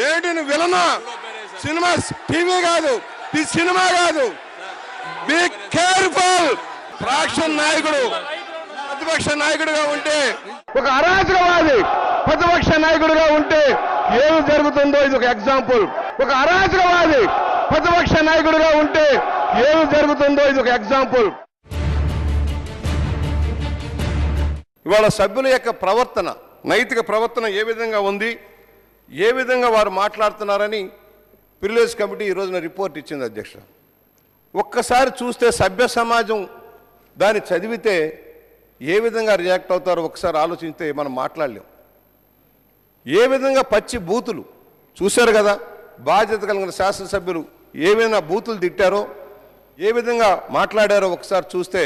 ఏంటి నువ్వు విలనా? Cinema TV కాదు, ఇది సినిమా కాదు. Be careful. ఫ్రాక్షన్ నాయకుడు ప్రతిపక్ష నాయకుడిగా ఉంటే, ఒక అరాచకవాది ప్రతిపక్ష నాయకుడిగా ఉంటే ఏమి జరుగుతుందో ఇది ఒక ఎగ్జాంపుల్. ఒక అరాచకవాది ప్రతిపక్ష నాయకుడిగా ఉంటే ఏమి జరుగుతుందో ఇది ఒక ఎగ్జాంపుల్. ఇవాళ సభ్యుల యొక్క ప్రవర్తన, నైతిక ప్రవర్తన ఏ విధంగా ఉంది, ఏ విధంగా వారు మాట్లాడుతున్నారని ప్రివిలేజ్ కమిటీ ఈ రోజున రిపోర్ట్ ఇచ్చింది అధ్యక్ష. ఒక్కసారి చూస్తే సభ్య సమాజం దాన్ని చదివితే ఏ విధంగా రియాక్ట్ అవుతారో ఒకసారి ఆలోచిస్తే మనం మాట్లాడలేం. ఏ విధంగా పచ్చి బూతులు చూశారు కదా, బాధ్యత కలిగిన శాసనసభ్యులు ఏమైనా బూతులు తిట్టారో, ఏ విధంగా మాట్లాడారో ఒకసారి చూస్తే